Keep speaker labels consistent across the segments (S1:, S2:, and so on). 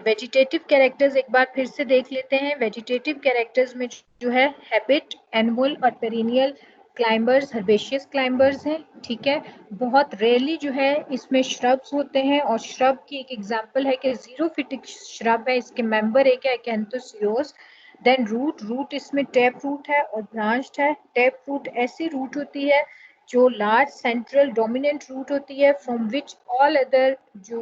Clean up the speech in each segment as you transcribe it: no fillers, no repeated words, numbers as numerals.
S1: Vegetative characters एक बार फिर से देख लेते हैं। वेजिटेटिव कैरेक्टर्स में जो है हैबिट, एनुअल और पेरिनियल क्लाइंबर्स, हर्बेशियस क्लाइंबर्स हैं, ठीक है। बहुत रेयरली जो है इसमें श्रब्स होते हैं, और श्रब की एक एग्जांपल है कि जीरोफिटिक श्रब है, इसके मेंबर एक है एकेंथोसियोस। देन रूट इसमें टैप रूट है और ब्रांच्ड है। टैप रूट ऐसी रूट होती है जो लार्ज सेंट्रल डोमिनेंट रूट होती है, फ्रॉम विच ऑल अदर जो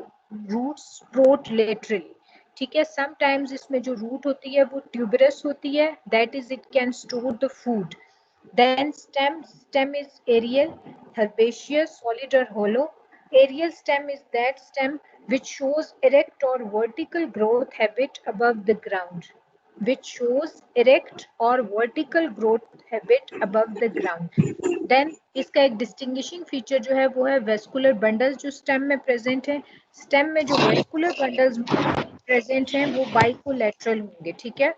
S1: रूट्स स्प्रोट लेटरली, ठीक है। समटाइम्स इसमें जो रूट होती है वो ट्यूबरस होती है, that is it can store the food. Then stem is aerial, herbaceous, solid or hollow. Aerial stem is that stem which shows erect or vertical growth habit above the ground. Which shows erect or vertical growth habit above the ground. Then इसका एक distinguishing feature जो है वो है vascular bundles जो stem में present है। Stem में जो वेस्कुलर बंडल्स प्रेजेंट हैं वो बाइकोलेटरल होंगे, ठीक है।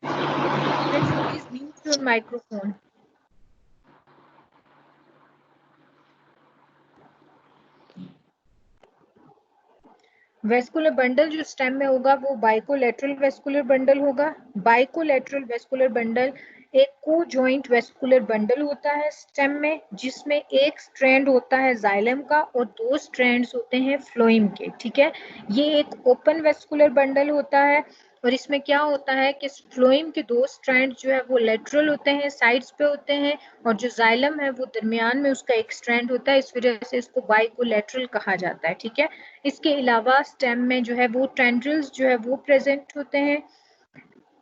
S1: Please mute your microphone. Vascular bundle जो स्टेम में होगा वो बाइकोलेटरल वेस्कुलर बंडल होगा। बाइकोलेटरल वेस्कुलर बंडल एक को जॉइंट वेस्कुलर बंडल होता है स्टेम में, जिसमें एक स्ट्रैंड होता है जाइलम का और दो स्ट्रैंड्स होते हैं फ्लोएम के, ठीक है। ये एक ओपन वेस्कुलर बंडल होता है, और इसमें क्या होता है कि फ्लोएम के दो स्ट्रैंड जो है वो लेटरल होते हैं, साइड्स पे होते हैं, और जो जाइलम है वो दरमियान में उसका एक स्ट्रैंड होता है, इस वजह से इसको बाइकोलेटरल कहा जाता है, ठीक है। इसके अलावा स्टेम में जो है वो टेंड्रिल्स जो है वो प्रेजेंट होते हैं।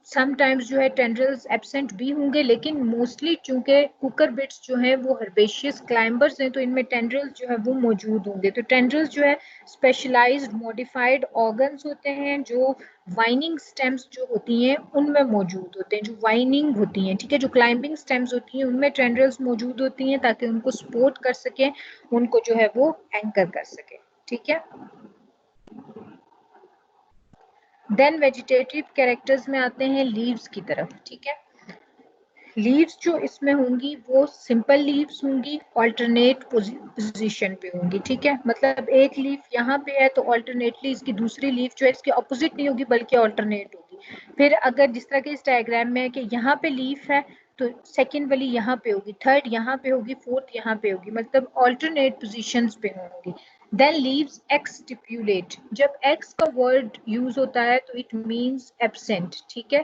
S1: समटाइम्स जो है टेंड्रिल्स एब्सेंट भी होंगे, लेकिन मोस्टली चूंकि कुकर बिट्स जो है वो हर्बेशियस क्लाइंबर्स हैं तो इनमें टेंड्रिल्स जो है वो मौजूद होंगे। तो टेंड्रिल्स जो है स्पेशलाइज्ड मॉडिफाइड ऑर्गन्स होते हैं जो वाइनिंग स्टेम्स जो होती हैं उनमें मौजूद होते हैं, जो वाइनिंग होती हैं, ठीक है। जो क्लाइंबिंग स्टेम्स होती हैं उनमें टेंड्रिल्स मौजूद होती हैं ताकि उनको सपोर्ट कर सकें, उनको जो है वो एंकर कर सके, ठीक है। देन वेजिटेटिव कैरेक्टर्स में आते हैं लीव्स की तरफ, ठीक है। लीव्स जो इसमें होंगी वो सिंपल लीव्स होंगी, ऑल्टरनेट पोजीशन पे होंगी, ठीक है। मतलब एक लीफ यहाँ पे है तो ऑल्टरनेटली इसकी दूसरी लीफ जो है इसके ऑपोजिट नहीं होगी बल्कि ऑल्टरनेट होगी। फिर अगर जिस तरह के इस डायग्राम में है कि यहाँ पे लीफ है तो सेकेंड वाली यहाँ पे होगी, थर्ड यहाँ पे होगी, फोर्थ यहाँ पे होगी, मतलब ऑल्टरनेट पोजिशंस पे होंगी। देन लीव्स एक्सटिप्यूलेट, जब एक्स का वर्ड यूज होता है तो इट मीन्स एब्सेंट, ठीक है।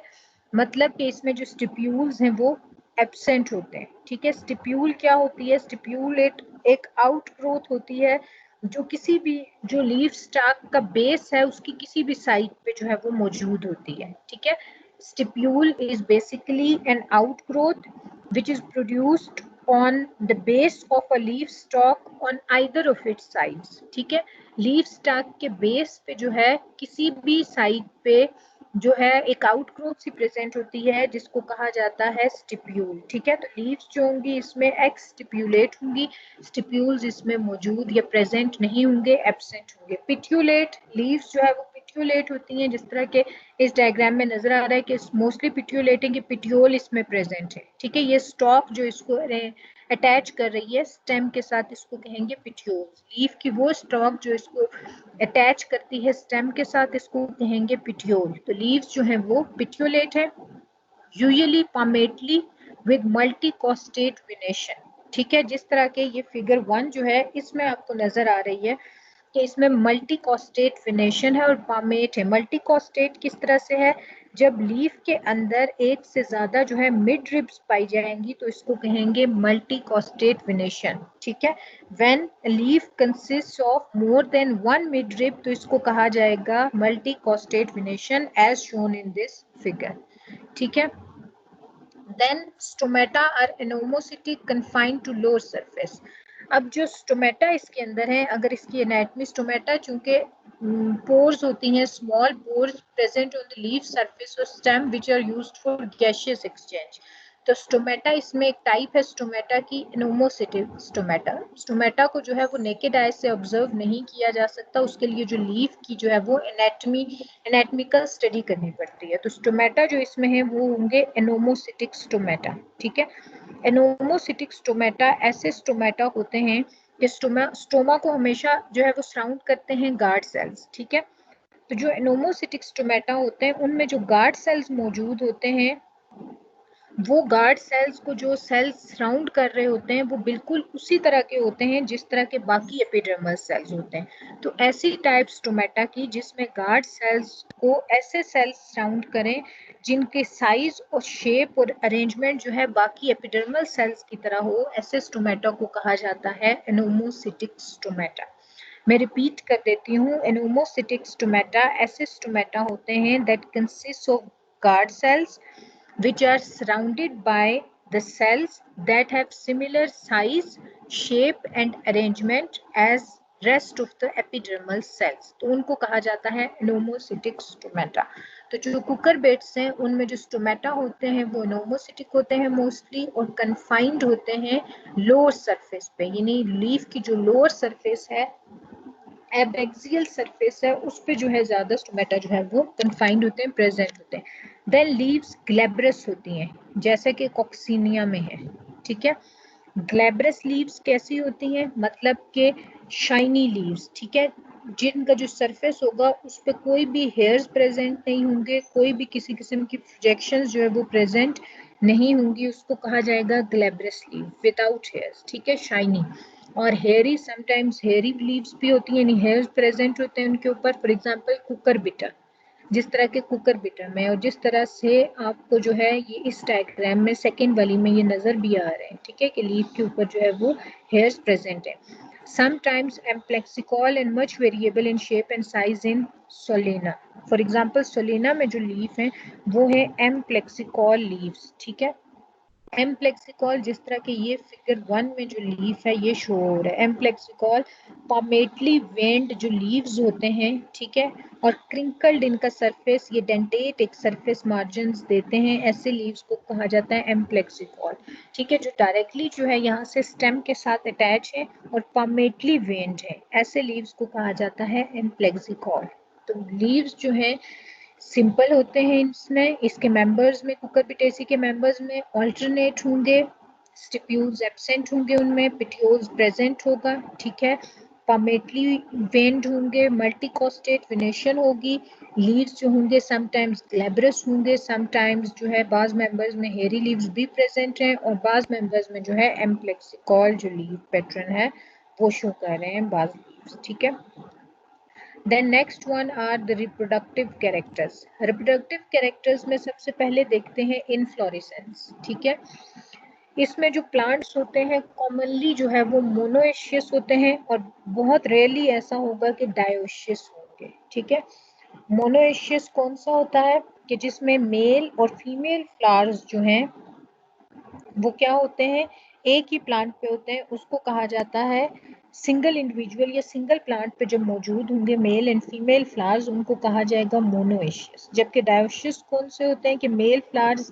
S1: मतलब कि इसमें जो स्टिप्यूल्स हैं वो एब्सेंट होते हैं, ठीक है। स्टिप्यूल क्या होती है? स्टिप्यूलेट एक आउट ग्रोथ होती है जो किसी भी जो लीफ स्टाक का बेस है उसकी किसी भी साइड पे जो है वो मौजूद होती है, ठीक है। Stipule is basically an outgrowth which is produced on the base of a leaf stalk on either of its sides, ठीक है। लीफ स्टाक के बेस पे जो है किसी भी साइड पे जो है एक आउटग्रोथ सी प्रेजेंट होती है जिसको कहा जाता है स्टिप्यूल, ठीक है। तो लीव्स जो होंगी इसमें एक्स स्टिप्यूलेट होंगी, स्टिप्यूल्स इसमें मौजूद या प्रेजेंट नहीं होंगे, एब्सेंट होंगे। पिट्यूलेट लीव्स जो है वो पिट्यूलेट होती हैं, जिस तरह के इस डायग्राम में नजर आ रहा है कि मोस्टली पिट्यूलेटिंग की पिट्यूल इसमें प्रेजेंट है, ठीक है। ये स्टॉक जो इसको अटैच कर रही है स्टेम के साथ इसको कहेंगे पिट्यूल्स। लीफ की वो स्टॉक जो इसको अटैच करती है स्टेम के साथ इसको कहेंगे पिट्यूल। तो लीव्स जो है वो पिट्यूलेट है, usually palmately with multi costate venation, ठीक है। जिस तरह के ये फिगर 1 जो है इसमें आपको नजर आ रही है कि इसमें मल्टी कॉस्टेट वेनेशन है और पामेट है। मल्टी कॉस्टेट किस तरह से है? जब लीफ के अंदर एक से ज्यादा जो है मिड रिब्स पाई जाएंगी तो इसको कहेंगे मल्टी कॉस्टेट वेनेशन, ठीक है। When leaf consist of more than one midrib तो इसको कहा जाएगा multi costate venation as shown in this figure, ठीक है। Then stomata are anomocytic confined to lower surface. अब जो स्टोमेटा इसके अंदर है, अगर इसकी एनाटमी स्टोमेटा चूंकि पोर्स होती हैं, small pores present on the leaf surface और stem which are used for gaseous exchange. तो स्टोमेटा इसमें एक टाइप है स्टोमेटा की एनोमोसिटिव स्टोमेटा। स्टोमेटा को जो है वो नेकेड आई से ऑब्जर्व नहीं किया जा सकता, उसके लिए जो लीफ की जो है वो एनाटमिकल स्टडी करनी पड़ती है। तो स्टोमेटा जो इसमें है वो होंगे एनोमोसिटिक स्टोमेटा, ठीक है। एनोमोसिटिक स्टोमेटा ऐसे स्टोमेटा होते हैं कि स्टोमा को हमेशा जो है वो सराउंड करते हैं गार्ड सेल्स, ठीक है। तो जो एनोमोसिटिक स्टोमेटा होते हैं उनमें जो गार्ड सेल्स मौजूद होते हैं, वो गार्ड सेल्स को जो सेल्स सराउंड कर रहे होते हैं वो बिल्कुल उसी तरह के होते हैं जिस तरह के बाकी एपिडर्मल सेल्स होते हैं। तो ऐसी टाइप स्टोमेटा की जिसमें गार्ड सेल्स को ऐसे सेल्स सराउंड करें जिनके साइज और शेप और अरेंजमेंट जो है बाकी एपिडर्मल सेल्स की तरह हो, ऐसे स्टोमेटा को कहा जाता है एनोमोसिटिक स्टोमेटा। मैं रिपीट कर देती हूँ, एनोमोसिटिक स्टोमेटा ऐसे स्टोमेटा होते हैं that consist of guard cells which are surrounded by the cells that have similar size, shape and arrangement as rest of the epidermal cells। तो उनको कहा जाता है एनोमोसिटिक स्टोमेटा। तो जो कुकर बेट्स हैं उनमें जो स्टोमेटा होते हैं वो एनोमोसिटिक होते हैं मोस्टली, और कन्फाइंड होते हैं लोअर सरफेस पे, यानी लीफ की जो लोअर सरफेस है, एबैक्सियल सरफेस है, उस पे जो है ज्यादा स्टोमेटा जो है वो कन्फाइंड होते हैं, प्रेजेंट होते हैं। देन लीव्स ग्लैब्रस होती हैं, जैसे कि कॉक्सीनिया में है, ठीक है। ग्लैब्रस लीव्स कैसी होती हैं, मतलब के शाइनी लीव्स, ठीक है, जिनका जो सरफेस होगा उस पर कोई भी हेयर्स प्रेजेंट नहीं होंगे, कोई भी किसी किस्म की प्रोजेक्शंस जो है वो प्रेजेंट नहीं होंगी, उसको कहा जाएगा ग्लैब्रस लीव विदाउट हेयर्स, ठीक है, शाइनी। और हेयरी, समटाइम्स हेयरी लीव्स भी होती हैं, यानी हेयर्स प्रेजेंट होते हैं उनके ऊपर, फॉर एग्जांपल कुकर बिटर, जिस तरह के कुकर बिटर में, और जिस तरह से आपको जो है ये इस डायग्राम में सेकंड वाली में ये नजर भी आ रहे हैं, ठीक है, कि लीफ के ऊपर जो है वो हेयर्स प्रेजेंट है। Sometimes amplexicaul and much variable in shape and size in Solanum. For example Solanum में जो लीफ है वो है एम्प्लेक्सिकॉल लीव्स, ठीक है। एम्प्लेक्सिकॉल जिस तरह के ये फिगर 1 में जो लीफ है ये शो हो रहा है, एम्प्लेक्सिकॉल पामेटली वेंड जो लीव्स होते हैं, ठीक है, और क्रिंकल्ड इनका सरफेस, ये डेंटेट एक सरफेस मार्जिन्स देते हैं, ऐसे लीव्स को कहा जाता है एम्प्लेक्सिकॉल, ठीक है, जो डायरेक्टली जो है यहाँ से स्टेम के साथ अटैच है और पामेटली वेंड है, ऐसे लीव्स को कहा जाता है एम्प्लेक्सिकॉल। तो लीव्स जो है सिंपल होते हैं, इसमें इसके मेंबर्स में, कुकुरबिटेसी के मेंबर्स में ऑल्टरनेट होंगे, स्टिप्यूल्स एब्सेंट होंगे, उनमें पिटियोल्स प्रेजेंट होगा, ठीक है, पामेटली वेन्ड होंगे, मल्टीकोस्टेट वेनेशन होगी, लीव्स जो होंगे समटाइम्स ग्लैब्रस होंगे, समटाइम्स जो है बाज मेंबर्स में हेरी लीव्स भी प्रेजेंट हैं, और बाज मेंबर्स में जो है एम्प्लेक्सिकॉल जो लीव पैटर्न है वो शो कर रहे हैं बाज लीव्स, ठीक है। Then next one are the reproductive characters. Reproductive characters में सबसे पहले देखते हैं इनफ्लोरेसेंस, ठीक है। इसमें जो प्लांट्स होते हैं कॉमनली जो है वो मोनोएशियस होते हैं, और बहुत रेयरली ऐसा होगा कि डायोशियस होंगे, ठीक है। मोनोएशियस कौन सा होता है कि जिसमें मेल और फीमेल फ्लावर्स जो हैं वो क्या होते हैं, एक ही प्लांट पे होते हैं, उसको कहा जाता है सिंगल इंडिविजुअल या सिंगल प्लांट पे जब मौजूद होंगे मेल एंड फीमेल फ्लावर्स, उनको कहा जाएगा मोनोएशियस। जबकि डायोशियस कौन से होते हैं कि मेल फ्लावर्स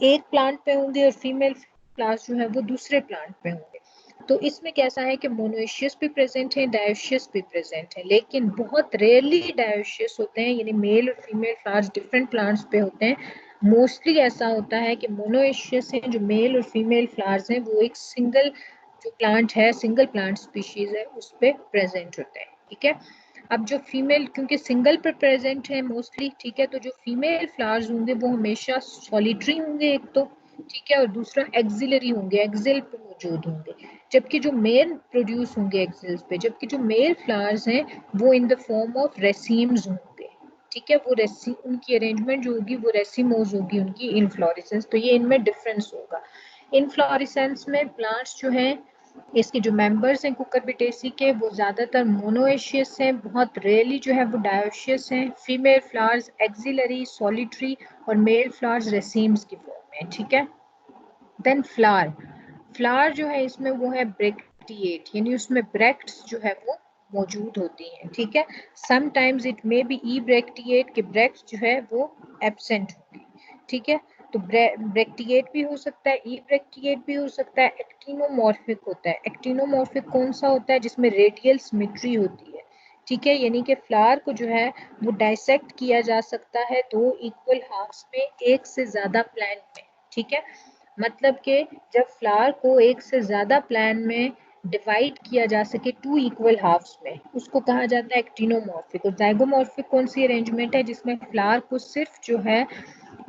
S1: एक प्लांट पे होंगे और फीमेल फ्लावर्स जो है वो दूसरे प्लांट पे होंगे। तो इसमें कैसा है कि मोनोएशियस भी प्रेजेंट है, डायोशियस भी प्रेजेंट है, लेकिन बहुत रेयरली डायोशियस होते हैं, यानी मेल और फीमेल फ्लावर्स डिफरेंट प्लांट्स पे होते हैं। मोस्टली ऐसा होता है कि मोनोएशियस है, जो मेल और फीमेल फ्लावर्स हैं वो एक सिंगल जो प्लांट है, सिंगल प्लांट स्पीशीज है, उस पे प्रेजेंट होते हैं, ठीक है। अब जो फीमेल, क्योंकि सिंगल पर प्रेजेंट है मोस्टली, ठीक है, तो जो फीमेल फ्लावर्स होंगे वो हमेशा सॉलिटरी होंगे एक तो, ठीक है, और दूसरा एक्सिलरी होंगे, एक्सिल पे मौजूद होंगे। जबकि जो मेल प्रोड्यूस होंगे एक्सिल्स पे, जबकि जो मेल फ्लावर्स हैं वो इन द फॉर्म ऑफ रेसीम्स होंगे, ठीक है, वो रेसी उनकी अरेंजमेंट जो होगी वो रेसिमोज होगी उनकी इनफ्लोरेसेंस। तो ये इनमें डिफरेंस होगा। इनफ्लोरेसेंस में प्लांट्स जो हैं, इसके जो मेंबर्स हैं कुकुरबिटेसी के, वो ज्यादातर मोनोएशियस हैं, बहुत रेयरली जो है वो डायोशियस हैं। फीमेल फ्लावर्स एक्सिलरी, सॉलिटरी, और मेल फ्लावर्स रेसीम्स की फॉर्म में, ठीक है। देन फ्लावर, फ्लावर जो है इसमें वो है ब्रैक्टिएट, यानी उसमें ब्रैक्ट्स जो है वो मौजूद होती हैं, ठीक है। Sometimes it may be ebracteate के ब्रैक्ट्स जो है वो एब्सेंट होंगी, ठीक है। तो ब्रैक्टिएट भी हो सकता है, ई ब्रैक्टिएट भी हो सकता है, एक्टिनोमॉर्फिक होता है। एक्टिनोमॉर्फिक कौन सा होता है, जिसमें रेडियल सिमेट्री होती है, ठीक है, यानी कि फ्लावर को जो है वो डाइसेक्ट किया जा सकता है दो इक्वल हाफ्स में, एक से ज्यादा प्लान में, ठीक है। मतलब कि जब फ्लावर को एक से ज्यादा प्लान में डिवाइड किया जा सके टू इक्वल हाफ्स में, उसको कहा जाता है एक्टिनोमॉर्फिक। और जाइगोमॉर्फिक कौन सी अरेंजमेंट है जिसमें फ्लावर को सिर्फ जो है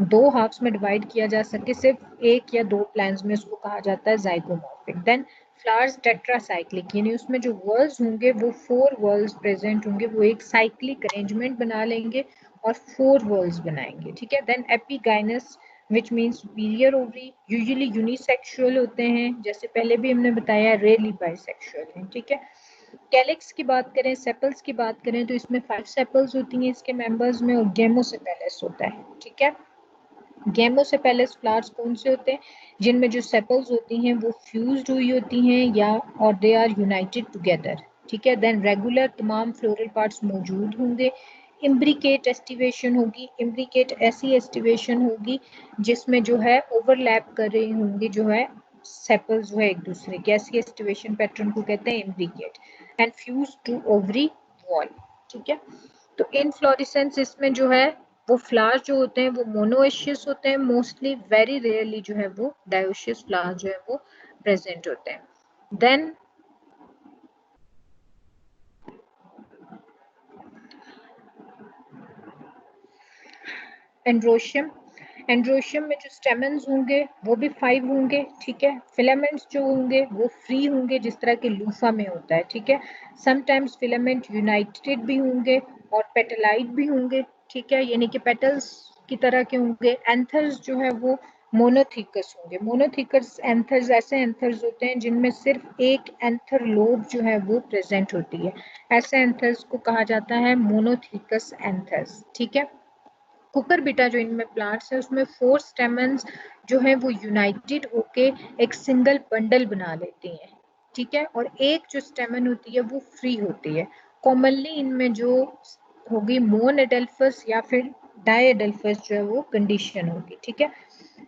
S1: दो हाफ्स में डिवाइड किया जा सके, सिर्फ एक या दो प्लांट्स में, उसको कहा जाता है जाइगोमॉर्फिक। देन फ्लावर्स टेट्रासाइक्लिक, यानी उसमें जो वर्ल्स होंगे वो 4 वर्ल्स प्रेजेंट होंगे, वो एक साइक्लिक अरेंजमेंट बना लेंगे और 4 वर्ल्स बनाएंगे, ठीक है। Then epigynous which mean superior ovary, usually unisexual होते हैं, जैसे पहले भी हमने बताया, रेयरली बाइसेक्सुअल हैं, ठीक है। कैलिक्स की बात करें, सेपल्स की बात करें तो इसमें 5 सेपल्स होती हैं इसके मेंबर्स में, और गेमोसेपेलस होता है, ठीक है। गेमोसेपेलस फ्लावर्स कौन से होते हैं जिनमें जो सेपल्स होती हैं वो फ्यूज्ड हुई होती हैं या और दे आर यूनाइटेड टुगेदर, ठीक है। देन रेगुलर तमाम फ्लोरल पार्ट्स मौजूद होंगे। इम्ब्रिकेट एस्टिवेशन होगी, इम्ब्रिकेट ऐसी एस्टिवेशन होगी जिसमें जो है ओवरलैप कर रही होंगी जो है सेपल्स जो है एक दूसरे के, ऐसी एस्टिवेशन पैटर्न को कहते हैं imbricate. And fuse to ovary wall, ठीक है। तो इनफ्लोरेसेंस इसमें जो है वो फ्लावर जो होते हैं वो मोनोएशियस होते हैं मोस्टली, वेरी रेयरली जो है वो डायोशियस फ्लावर जो है वो प्रेजेंट होते हैं। देन एंड्रोशियम, एंड्रोशियम में जो स्टेमन्स होंगे वो भी 5 होंगे, ठीक है। फिलामेंट्स जो होंगे वो फ्री होंगे जिस तरह के लूफा में होता है, ठीक है। समटाइम्स फिलामेंट यूनाइटेड भी होंगे और पेटलाइट भी होंगे, ठीक है, यानी कि पेटल्स की तरह के होंगे। एंथर्स जो है वो मोनोथीकस होंगे। मोनोथीकस एंथर्स ऐसे एंथर्स होते हैं जिनमें सिर्फ एक एंथर लोब जो है वो प्रेजेंट होती है, ऐसे एंथर्स को कहा जाता है मोनोथीकस एंथर्स, ठीक है। कुकुरबिटा जो इनमें प्लांट्स है उसमें 4 स्टेमन्स जो है वो यूनाइटेड होके एक सिंगल बंडल बना लेती हैं, ठीक है, और एक जो स्टेमन होती है वो फ्री होती है। कॉमनली इनमें जो होगी मोन एडल्फस या फिर डायएडल्फस जो है वो कंडीशन होगी, ठीक है।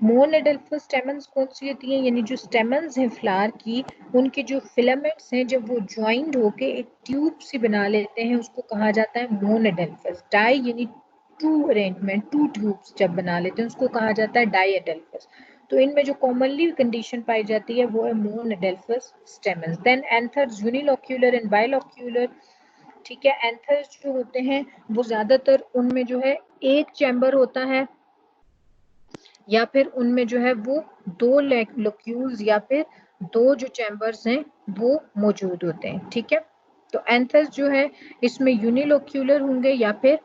S1: मोन एडल्फस स्टेमन्स कौन सी होती हैं, यानी जो स्टेमन्स हैं फ्लावर की, उनके जो फिलामेंट्स हैं जब वो ज्वाइंट होके एक ट्यूब सी बना लेते हैं उसको कहा जाता है मोन एडल्फस। डाई यानी टू अरेंजमेंट, टू ट्यूब्स जब बना लेते हैं उसको कहा जाता है डायएडल्फस। तो इनमें जो कॉमनली कंडीशन पाई जाती है वो है monadelphous stamens. Then anthers unilocular and bilocular, ठीक है। एंथर्स जो होते हैं वो ज्यादातर उनमें जो है एक चैम्बर होता है या फिर उनमें जो है वो दो लोक्यूल्स या फिर दो जो चैम्बर्स हैं वो मौजूद होते हैं, ठीक है। तो एंथर्स जो है इसमें यूनिलोक्यूलर होंगे या फिर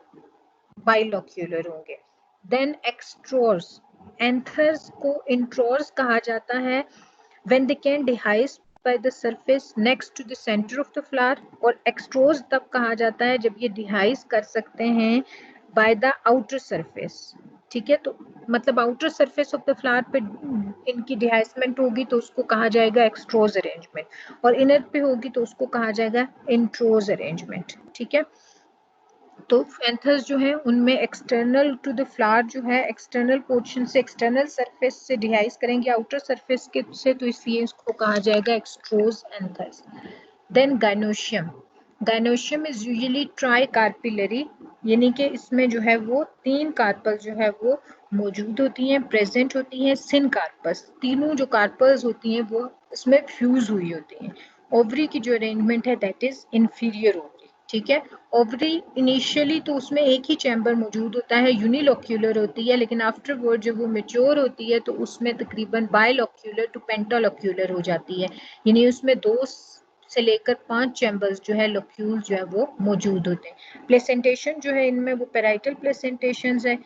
S1: बाइलोक्यूलर होंगे। देन एक्सट्रोर्स, एंथर्स को इंट्रोर्स कहा जाता है when they can dehisce by the surface next to the center of the flower, और एक्सट्रोज तब कहा जाता है जब ये डिहाइस कर सकते हैं by the outer surface, ठीक है। तो मतलब outer surface of the flower पे इनकी डिहाइसमेंट होगी तो उसको कहा जाएगा एक्सट्रोज अरेंजमेंट, और इनर पे होगी तो उसको कहा जाएगा इंट्रोज अरेंजमेंट, ठीक है। तो एंथर्स जो है उनमें एक्सटर्नल टू द फ्लावर जो है एक्सटर्नल पोर्शन से, एक्सटर्नल सरफेस से डिहाइस करेंगे आउटर सरफेस के से, तो इसलिए इसको कहा जाएगा extrorse anthers. Then gynoecium, gynoecium is usually tricarpellary, यानी कि इसमें जो है वो 3 कार्पल जो है वो मौजूद होती हैं, प्रेजेंट होती हैं। सिन कार्पस, तीनों जो कार्पल्स होती हैं वो इसमें फ्यूज हुई होती हैं। ओवरी की जो अरेंजमेंट है दैट इज इंफीरियर ओवरी, ठीक है। ओवरी इनिशियली तो उसमें एक ही चैम्बर मौजूद होता है, यूनिलोक्यूलर होती है, लेकिन आफ्टरवर्ड जब वो मेच्योर होती है तो उसमें तकरीबन बाइलोक्यूलर टू पेंटालोक्यूलर हो जाती है, यानी उसमें 2 से लेकर 5 चैम्बर्स जो है लोक्यूल जो है वो मौजूद होते हैं। प्लेसेंटेशन जो है इनमें वो पेराइटल प्लेसेंटेशन है,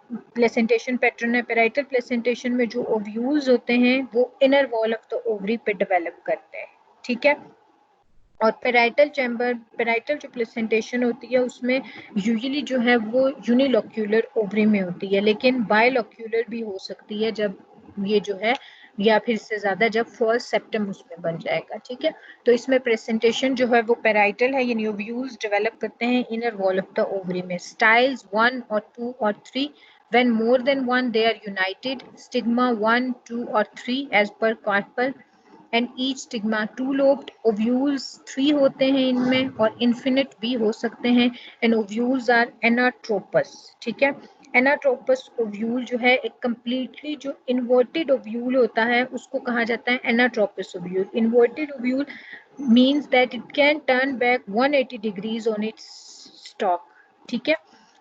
S1: प्लेसेंटेशन पैटर्न है। पेराइटल प्लेसेंटेशन में जो ओव्यूल्स होते हैं वो inner wall of the ovary पे डेवलप करते हैं, ठीक है। और पेराइटल चैम्बर, पेराइटल जो प्लेसेंटेशन होती है उसमें यूजुअली जो है वो यूनिलोक्यूलर ओवरी में होती है, लेकिन बाइलोक्यूलर भी हो सकती है जब ये जो है, या फिर इससे ज्यादा जब फर्स्ट सेप्टम उसमें बन जाएगा, ठीक है। तो इसमें प्रेजेंटेशन जो है वो पेराइटल है, यानी ओव्यूल्स डेवलप करते हैं inner wall of the ovary में। स्टाइल्स 1 और 2 और 3, when more than one they are united, stigma 1, 2 or 3 as per carpel, and each stigma two lobed. ओव्यूल्स 3 होते हैं इनमें और इन्फिनिट भी हो सकते हैं, एंड ओव्यूल्स आर एनाट्रोपस, ठीक है। एनाट्रोपस ओव्यूल जो है एक कंप्लीटली जो इन्वर्टेड ओव्यूल होता है उसको कहा जाता है anatropous ovule. Inverted ovule means that it can turn back 180 degrees on its stalk. ठीक है,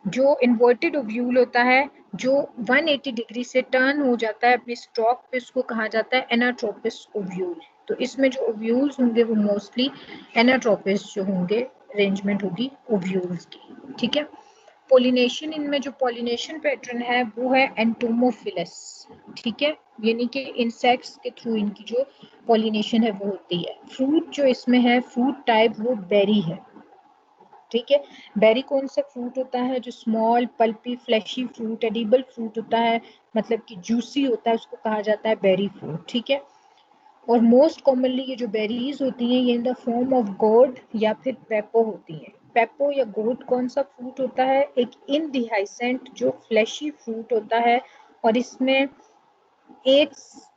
S1: जो इन्वर्टेड ओव्यूल होता है जो 180 डिग्री से टर्न हो जाता है अपने स्टॉक पे, उसको कहा जाता है एनाट्रोपिस ओव्यूल। तो इसमें जो ओव्यूल्स होंगे वो मोस्टली एनाट्रोपिस जो होंगे, अरेंजमेंट होगी ओव्यूल्स की। ठीक है, पोलिनेशन, इनमें जो पोलिनेशन पैटर्न है वो है एंटोमोफिलस। ठीक है, यानी कि इंसेक्ट्स के थ्रू इनकी जो पोलिनेशन है वो होती है। फ्रूट जो इसमें है, फ्रूट टाइप वो बेरी है। ठीक है, बेरी कौन सा फ्रूट होता है? जो small pulpy fleshy fruit, edible fruit होता है, मतलब कि जूसी होता है, उसको कहा जाता है बेरी फ्रूट। ठीक है, और मोस्ट कॉमनली ये जो बेरीज होती हैं ये इन द फॉर्म ऑफ गोड या फिर पेपो होती हैं। पेपो या गोड कौन सा फ्रूट होता है? एक इनडिहाइसेंट जो फ्लैशी फ्रूट होता है, और इसमें एक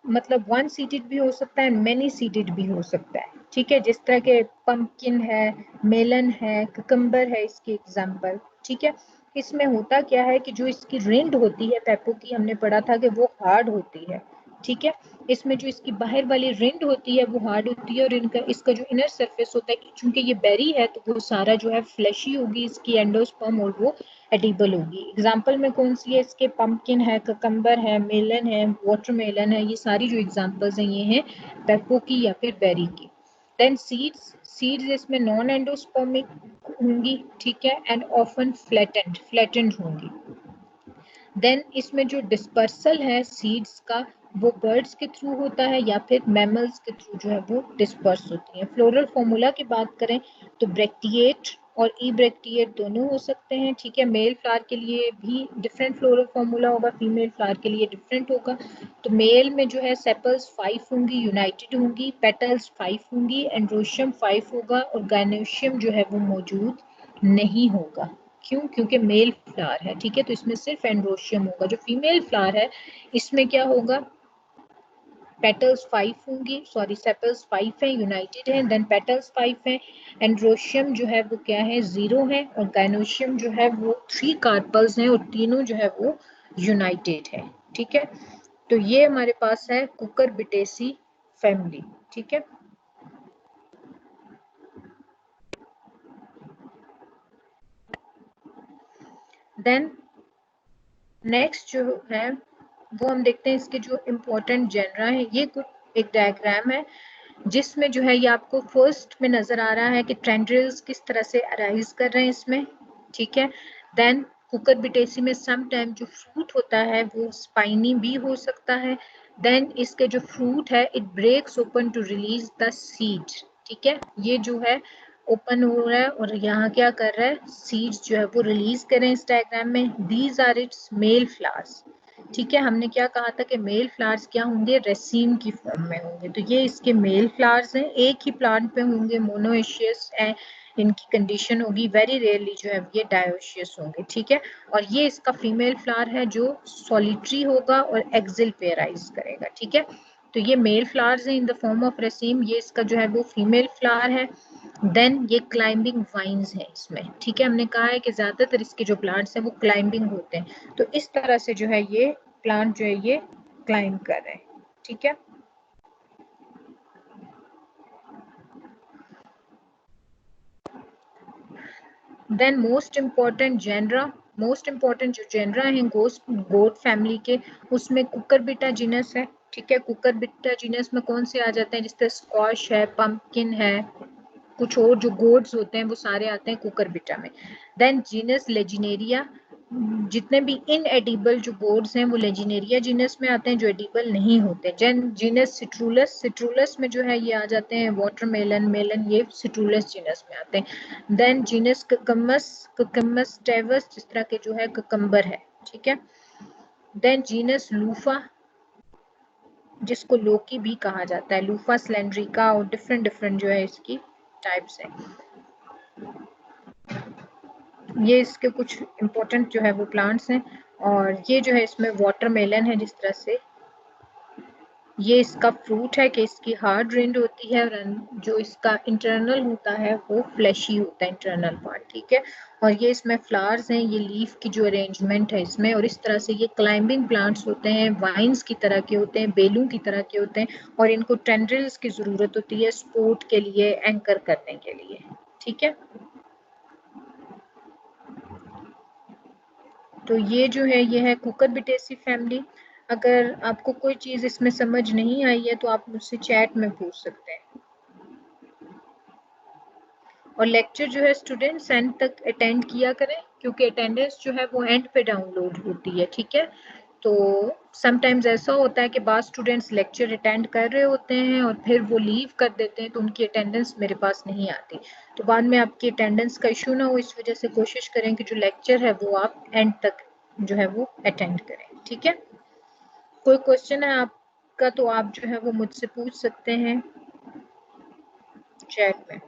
S1: मतलब वन सीटेड भी हो सकता है, मैनी सीटेड भी हो सकता है। ठीक है, जिस तरह के पंपकिन है, मेलन है, कुकम्बर है इसकी एग्जांपल। ठीक है, इसमें होता क्या है कि जो इसकी रिंड होती है पेपो की, हमने पढ़ा था कि वो हार्ड होती है। ठीक है, इसमें जो इसकी बाहर वाली रिंड होती है वो हार्ड होती है, और इनका इसका जो इनर सरफेस होता है, चूंकि ये बेरी है तो वो सारा जो है फ्लैशी होगी इसकी एंडोस्पर्म, और वो एडिबल होगी। एग्जाम्पल में कौन सी है इसके? पंपकिन है, ककम्बर है, मेलन है, वाटरमेलन है, ये सारी जो एग्जाम्पल्स हैं ये हैं पेपो की या फिर बेरी की। देन सीड्स, सीड्स इसमें नॉन एंडोस्पर्मिक होंगी। ठीक है, एंड ऑफन फ्लैटेंड होंगी। देन इसमें जो डिस्पर्सल है सीड्स का, वो बर्ड्स के थ्रू होता है या फिर मैमल्स के थ्रू जो है वो डिस्पर्स होती है। फ्लोरल फॉर्मूला की बात करें तो ब्रेक्टिएट और ई ब्रेक्टिएट दोनों हो सकते हैं। ठीक है, मेल फ्लावर के लिए भी डिफरेंट फ्लोरल फॉर्मूला होगा, फीमेल फ्लावर के लिए डिफरेंट होगा। तो मेल में जो है सेपल्स 5 होंगी, यूनाइटेड होंगी, पेटल्स 5 होंगी, एंड्रोशियम 5 होगा, और गायनोशियम जो है वो मौजूद नहीं होगा। क्यों? क्योंकि मेल फ्लावर है। ठीक है, तो इसमें सिर्फ एंड्रोशियम होगा। जो फीमेल फ्लावर है इसमें क्या होगा? पेटल्स 5 होंगी, सॉरी सेपल्स 5 है, यूनाइटेड है, देन पेटल्स 5 है, एंड्रोशियम जो है वो क्या है? 0 है, और गायनोशियम जो है वो 3 कार्पल्स हैं, और तीनों जो है वो यूनाइटेड है। ठीक है, तो ये हमारे पास है कुकर बिटेसी फैमिली। ठीक है, देन नेक्स्ट जो है वो हम देखते हैं इसके जो इम्पोर्टेंट जेनरा है। ये कुछ एक डायग्राम है जिसमें जो है ये आपको फर्स्ट में नजर आ रहा है कि ट्रेंड्रिल्स किस तरह से अराइज कर रहे हैं इसमें। ठीक है, देन कुकर बिटेसी में सम टाइम जो फ्रूट होता है वो स्पाइनी भी हो सकता है। देन इसके जो फ्रूट है it breaks open to release the seed. ठीक है, ये जो है ओपन हो रहा है और यहाँ क्या कर रहा है? सीड्स जो है वो रिलीज करें इस डायग्राम में। These are its male flowers. ठीक है, हमने क्या कहा था कि मेल फ्लावर्स क्या होंगे? रेसिन की फॉर्म में होंगे। तो ये इसके मेल फ्लावर्स हैं, एक ही प्लांट पे होंगे, मोनोएशियस है इनकी कंडीशन होगी, वेरी रेयरली जो है ये डायोशियस होंगे। ठीक है, और ये इसका फीमेल फ्लावर है जो सॉलिटरी होगा और एक्सिल पेयराइज करेगा। ठीक है, तो ये मेल फ्लावर्स हैं इन द फॉर्म ऑफ रेसिम, ये इसका जो है वो फीमेल फ्लावर है। देन ये क्लाइंबिंग वाइन्स है इसमें। ठीक है, हमने कहा है कि ज्यादातर इसके जो प्लांट्स हैं वो क्लाइंबिंग होते हैं, तो इस तरह से जो है ये प्लांट जो है ये क्लाइंब कर रहे हैं। ठीक है, देन मोस्ट इम्पॉर्टेंट जो जेनरा है गोट फैमिली के, उसमें कुकरबिटा जीनस है। ठीक है, कुकरबिटा जीनस में कौन से आ जाते हैं? जिस तरह स्क्वाश है, पंपकिन है, कुछ और जो गोड्स होते हैं वो सारे आते हैं कुकरबिटा में। देन जीनस लेजिनेरिया, जितने भी इनएडिबल जो बोर्ड्स हैं वो लेजिनेरिया जीनस में आते हैं, जो एडिबल नहीं होते। जीनस सिट्रुलस, सिट्रुलस में जो है ये आ जाते हैं वाटरमेलन, मेलन, ये सिट्रुलस जीनस में आते हैं। देन जीनस ककमस, ककमस टेवस, जिस तरह के जो है ककम्बर है। ठीक है, देन जीनस लूफा, जिसको लोकी भी कहा जाता है, लूफा स्लेंड्रिका, और डिफरेंट डिफरेंट जो है इसकी टाइप्स हैं। ये इसके कुछ इम्पोर्टेंट जो है वो प्लांट्स हैं, और ये जो है इसमें वाटरमेलन है जिस तरह से, ये इसका फ्रूट है कि इसकी हार्ड रिंड होती है, और जो इसका इंटरनल होता है वो फ्लैशी होता है इंटरनल पार्ट, ठीक है। और ये इसमें फ्लावर्स हैं, ये लीफ की जो अरेंजमेंट है इसमें, और इस तरह से ये क्लाइंबिंग प्लांट्स होते हैं, वाइन्स की तरह के होते हैं, बेलों की तरह के होते हैं, और इनको टेंड्रिल्स की जरूरत होती है सपोर्ट के लिए, एंकर करने के लिए, ठीक है। तो ये जो है ये है कुकुरबिटेसी फैमिली। अगर आपको कोई चीज़ इसमें समझ नहीं आई है तो आप मुझसे चैट में पूछ सकते हैं। और लेक्चर जो है स्टूडेंट्स एंड तक अटेंड किया करें, क्योंकि अटेंडेंस जो है वो एंड पे डाउनलोड होती है, ठीक है। तो समटाइम्स ऐसा होता है कि बाद स्टूडेंट्स लेक्चर अटेंड कर रहे होते हैं और फिर वो लीव कर देते हैं, तो उनकी अटेंडेंस मेरे पास नहीं आती, तो बाद में आपकी अटेंडेंस का इशू ना हो, इस वजह से कोशिश करें कि जो लेक्चर है वो आप एंड तक जो है वो अटेंड करें, ठीक है। कोई क्वेश्चन है आपका तो आप जो है वो मुझसे पूछ सकते हैं चैट में।